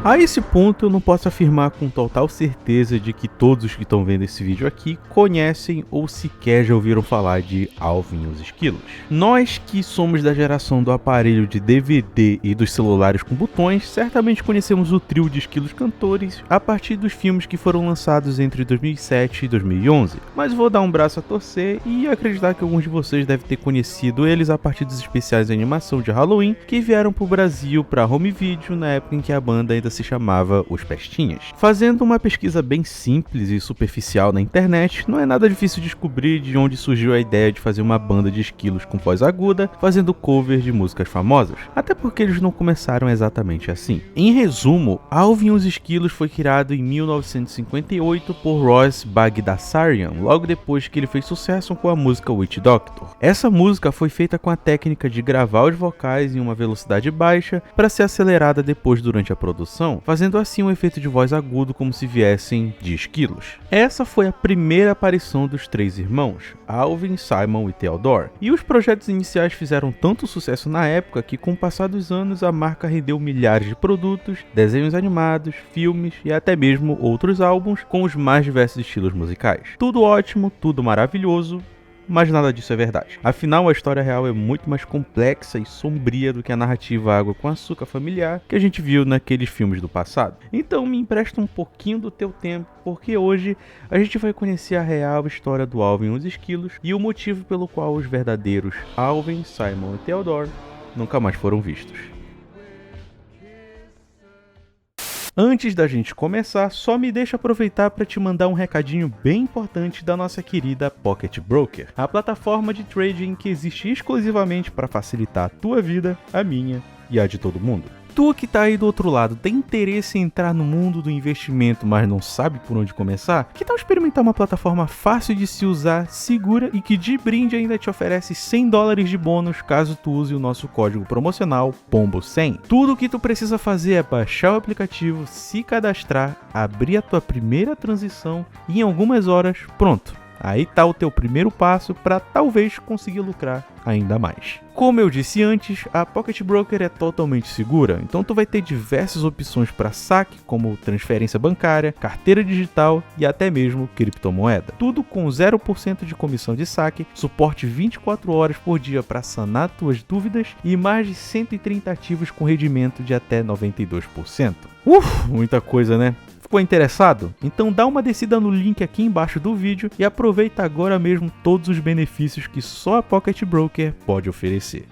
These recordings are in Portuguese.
A esse ponto eu não posso afirmar com total certeza de que todos os que estão vendo esse vídeo aqui conhecem ou sequer já ouviram falar de Alvin e os Esquilos. Nós que somos da geração do aparelho de DVD e dos celulares com botões, certamente conhecemos o trio de esquilos cantores a partir dos filmes que foram lançados entre 2007 e 2011, mas vou dar um braço a torcer e acreditar que alguns de vocês devem ter conhecido eles a partir dos especiais de animação de Halloween que vieram para o Brasil para home video na época em que a banda ainda se chamava Os Pestinhas. Fazendo uma pesquisa bem simples e superficial na internet, não é nada difícil descobrir de onde surgiu a ideia de fazer uma banda de esquilos com voz aguda, fazendo cover de músicas famosas, até porque eles não começaram exatamente assim. Em resumo, Alvin e os Esquilos foi criado em 1958 por Ross Bagdasarian, logo depois que ele fez sucesso com a música Witch Doctor. Essa música foi feita com a técnica de gravar os vocais em uma velocidade baixa para ser acelerada depois durante a produção, fazendo assim um efeito de voz agudo como se viessem de esquilos. Essa foi a primeira aparição dos três irmãos, Alvin, Simon e Theodore, e os projetos iniciais fizeram tanto sucesso na época que com o passar dos anos a marca rendeu milhares de produtos, desenhos animados, filmes e até mesmo outros álbuns com os mais diversos estilos musicais. Tudo ótimo, tudo maravilhoso, mas nada disso é verdade. Afinal, a história real é muito mais complexa e sombria do que a narrativa Água com Açúcar familiar que a gente viu naqueles filmes do passado. Então me empresta um pouquinho do teu tempo, porque hoje a gente vai conhecer a real história do Alvin e os Esquilos e o motivo pelo qual os verdadeiros Alvin, Simon e Theodore nunca mais foram vistos. Antes da gente começar, só me deixa aproveitar para te mandar um recadinho bem importante da nossa querida Pocket Broker, a plataforma de trading que existe exclusivamente para facilitar a tua vida, a minha e a de todo mundo. Tu que tá aí do outro lado tem interesse em entrar no mundo do investimento, mas não sabe por onde começar? Que tal experimentar uma plataforma fácil de se usar, segura e que de brinde ainda te oferece $100 de bônus caso tu use o nosso código promocional POMBO100. Tudo o que tu precisa fazer é baixar o aplicativo, se cadastrar, abrir a tua primeira transição e em algumas horas, pronto. Aí tá o teu primeiro passo para talvez conseguir lucrar ainda mais. Como eu disse antes, a Pocket Broker é totalmente segura, então tu vai ter diversas opções para saque, como transferência bancária, carteira digital e até mesmo criptomoeda. Tudo com 0% de comissão de saque, suporte 24 horas por dia para sanar tuas dúvidas e mais de 130 ativos com rendimento de até 92%. Muita coisa, né? Ficou interessado? Então dá uma descida no link aqui embaixo do vídeo e aproveita agora mesmo todos os benefícios que só a Pocket Broker pode oferecer.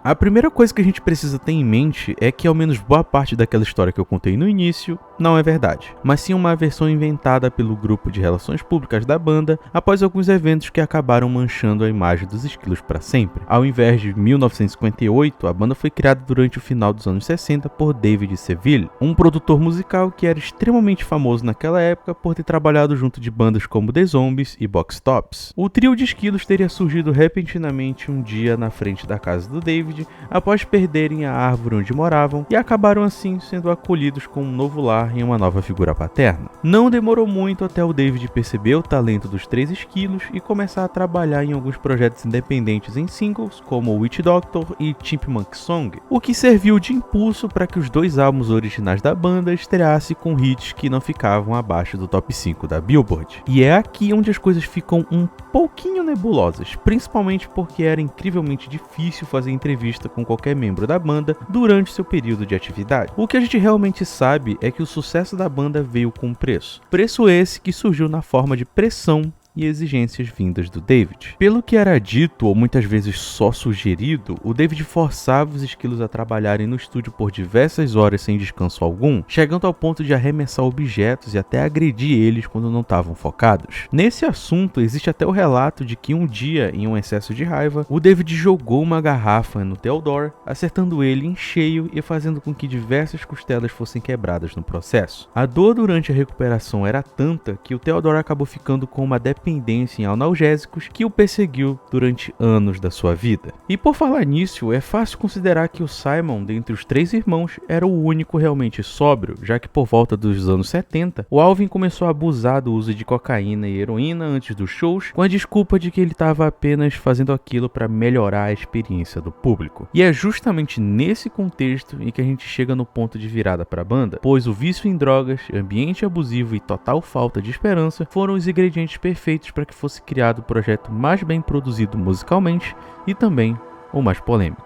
A primeira coisa que a gente precisa ter em mente é que ao menos boa parte daquela história que eu contei no início não é verdade, mas sim uma versão inventada pelo grupo de relações públicas da banda após alguns eventos que acabaram manchando a imagem dos Esquilos para sempre. Ao invés de 1958, a banda foi criada durante o final dos anos 60 por David Seville, um produtor musical que era extremamente famoso naquela época por ter trabalhado junto de bandas como The Zombies e Box Tops. O trio de esquilos teria surgido repentinamente um dia na frente da casa do David após perderem a árvore onde moravam e acabaram assim sendo acolhidos com um novo lar e uma nova figura paterna. Não demorou muito até o David perceber o talento dos três esquilos e começar a trabalhar em alguns projetos independentes em singles como Witch Doctor e Chipmunk Song, o que serviu de impulso para que os dois álbuns originais da banda estreassem com hits que não ficavam abaixo do top 5 da Billboard. E é aqui onde as coisas ficam um pouquinho nebulosas, principalmente porque era incrivelmente difícil fazer entrevistas com qualquer membro da banda durante seu período de atividade. O que a gente realmente sabe é que o sucesso da banda veio com um preço. Preço esse que surgiu na forma de pressão e exigências vindas do David. Pelo que era dito, ou muitas vezes só sugerido, o David forçava os esquilos a trabalharem no estúdio por diversas horas sem descanso algum, chegando ao ponto de arremessar objetos e até agredir eles quando não estavam focados. Nesse assunto, existe até o relato de que um dia, em um excesso de raiva, o David jogou uma garrafa no Theodore, acertando ele em cheio e fazendo com que diversas costelas fossem quebradas no processo. A dor durante a recuperação era tanta que o Theodore acabou ficando com uma dependência dependência em analgésicos que o perseguiu durante anos da sua vida. E por falar nisso, é fácil considerar que o Simon, dentre os 3 irmãos, era o único realmente sóbrio, já que por volta dos anos 70, o Alvin começou a abusar do uso de cocaína e heroína antes dos shows, com a desculpa de que ele estava apenas fazendo aquilo para melhorar a experiência do público. E é justamente nesse contexto em que a gente chega no ponto de virada para a banda, pois o vício em drogas, ambiente abusivo e total falta de esperança foram os ingredientes perfeitos para que fosse criado o projeto mais bem produzido musicalmente e também o mais polêmico.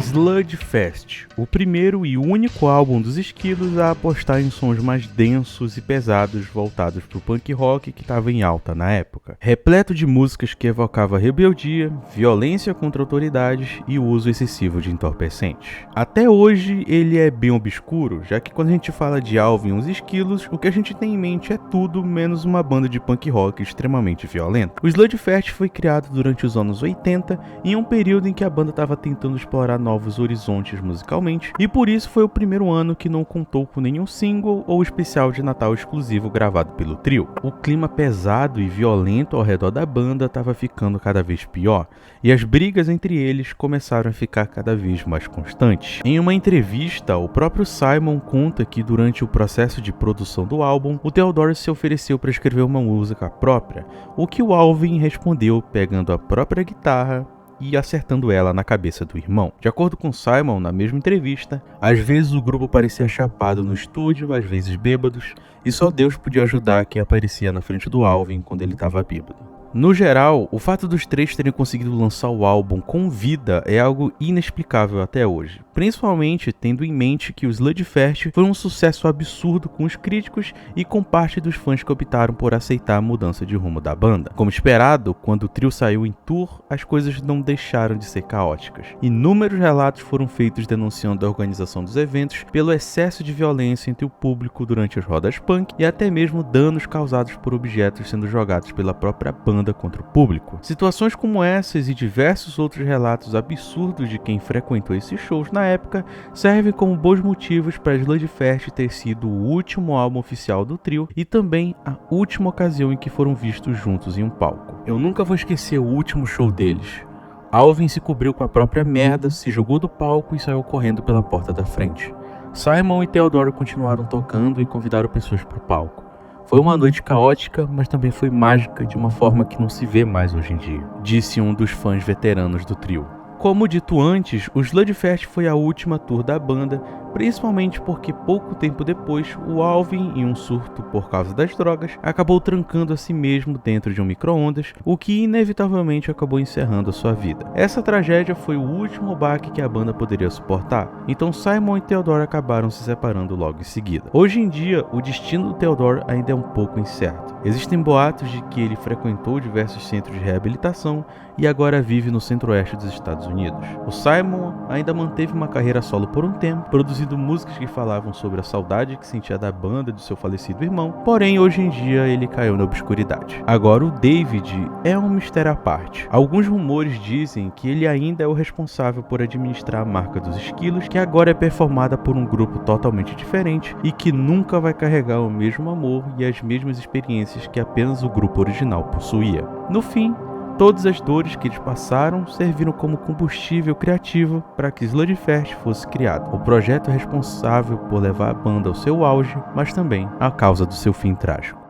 Sludgefest, o primeiro e único álbum dos Esquilos a apostar em sons mais densos e pesados voltados para o punk rock que estava em alta na época, repleto de músicas que evocavam rebeldia, violência contra autoridades e o uso excessivo de entorpecentes. Até hoje ele é bem obscuro, já que quando a gente fala de Alvin e os Esquilos, o que a gente tem em mente é tudo menos uma banda de punk rock extremamente violenta. O Sludgefest foi criado durante os anos 80, em um período em que a banda estava tentando explorar novos horizontes musicalmente, e por isso foi o primeiro ano que não contou com nenhum single ou especial de Natal exclusivo gravado pelo trio. O clima pesado e violento ao redor da banda estava ficando cada vez pior, e as brigas entre eles começaram a ficar cada vez mais constantes. Em uma entrevista, o próprio Simon conta que durante o processo de produção do álbum, o Theodore se ofereceu para escrever uma música própria, o que o Alvin respondeu pegando a própria guitarra e acertando ela na cabeça do irmão. De acordo com Simon, na mesma entrevista, às vezes o grupo parecia chapado no estúdio, às vezes bêbados, e só Deus podia ajudar quem aparecia na frente do Alvin quando ele estava bêbado. No geral, o fato dos 3 terem conseguido lançar o álbum com vida é algo inexplicável até hoje, principalmente tendo em mente que o Sludgefest foi um sucesso absurdo com os críticos e com parte dos fãs que optaram por aceitar a mudança de rumo da banda. Como esperado, quando o trio saiu em tour, as coisas não deixaram de ser caóticas. Inúmeros relatos foram feitos denunciando a organização dos eventos pelo excesso de violência entre o público durante as rodas punk e até mesmo danos causados por objetos sendo jogados pela própria banda contra o público. Situações como essas e diversos outros relatos absurdos de quem frequentou esses shows na época servem como bons motivos para Sludgefest ter sido o último álbum oficial do trio e também a última ocasião em que foram vistos juntos em um palco. Eu nunca vou esquecer o último show deles. Alvin se cobriu com a própria merda, se jogou do palco e saiu correndo pela porta da frente. Simon e Theodore continuaram tocando e convidaram pessoas para o palco. Foi uma noite caótica, mas também foi mágica de uma forma que não se vê mais hoje em dia, disse um dos fãs veteranos do trio. Como dito antes, o Sludgefest foi a última tour da banda, principalmente porque pouco tempo depois, o Alvin, em um surto por causa das drogas, acabou trancando a si mesmo dentro de um micro-ondas, o que inevitavelmente acabou encerrando a sua vida. Essa tragédia foi o último baque que a banda poderia suportar, então Simon e Theodore acabaram se separando logo em seguida. Hoje em dia, o destino do Theodore ainda é um pouco incerto. Existem boatos de que ele frequentou diversos centros de reabilitação e agora vive no centro-oeste dos Estados Unidos. O Simon ainda manteve uma carreira solo por um tempo, produzindo músicas que falavam sobre a saudade que sentia da banda de seu falecido irmão, porém hoje em dia ele caiu na obscuridade. Agora o David é um mistério à parte. Alguns rumores dizem que ele ainda é o responsável por administrar a marca dos Esquilos, que agora é performada por um grupo totalmente diferente e que nunca vai carregar o mesmo amor e as mesmas experiências que apenas o grupo original possuía. No fim, todas as dores que eles passaram serviram como combustível criativo para que Sludgefest fosse criado. O projeto é responsável por levar a banda ao seu auge, mas também a causa do seu fim trágico.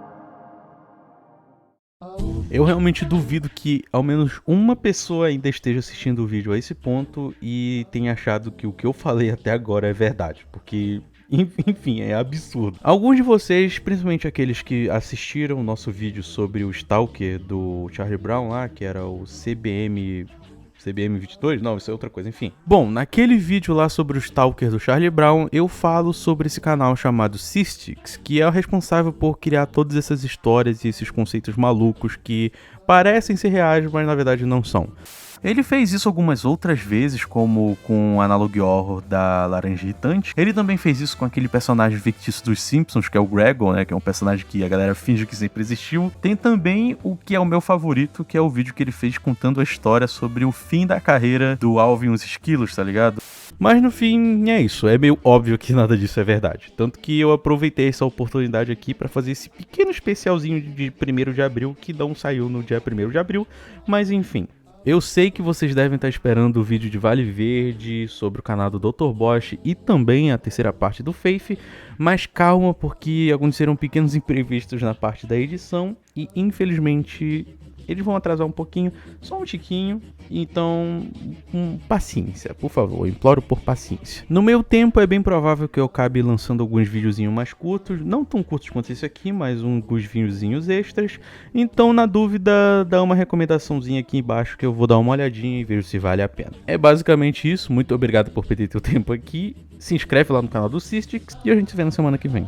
Eu realmente duvido que ao menos uma pessoa ainda esteja assistindo o vídeo a esse ponto e tenha achado que o que eu falei até agora é verdade, porque enfim, é absurdo. Alguns de vocês, principalmente aqueles que assistiram o nosso vídeo sobre o Stalker do Charlie Brown lá, que era o CBM 22? Não, isso é outra coisa, enfim. Bom, naquele vídeo lá sobre o Stalker do Charlie Brown, eu falo sobre esse canal chamado Cystix, que é o responsável por criar todas essas histórias e esses conceitos malucos que parecem ser reais, mas na verdade não são. Ele fez isso algumas outras vezes, como com o Analog Horror da Laranja Irritante. Ele também fez isso com aquele personagem fictício dos Simpsons, que é o Gregor, né? Que é um personagem que a galera finge que sempre existiu. Tem também o que é o meu favorito, que é o vídeo que ele fez contando a história sobre o fim da carreira do Alvin e os Esquilos, tá ligado? Mas no fim é isso, é meio óbvio que nada disso é verdade. Tanto que eu aproveitei essa oportunidade aqui para fazer esse pequeno especialzinho de 1º de abril, que não saiu no dia 1º de abril, mas enfim. Eu sei que vocês devem estar esperando o vídeo de Vale Verde sobre o canal do Dr. Bosch e também a terceira parte do Faith, mas calma porque aconteceram pequenos imprevistos na parte da edição e infelizmente eles vão atrasar um pouquinho, só um tiquinho, então paciência, por favor, eu imploro por paciência. No meu tempo é bem provável que eu acabe lançando alguns videozinhos mais curtos, não tão curtos quanto esse aqui, mas alguns videozinhos extras, então na dúvida dá uma recomendaçãozinha aqui embaixo que eu vou dar uma olhadinha e vejo se vale a pena. É basicamente isso, muito obrigado por perder teu tempo aqui, se inscreve lá no canal do Cystix e a gente se vê na semana que vem.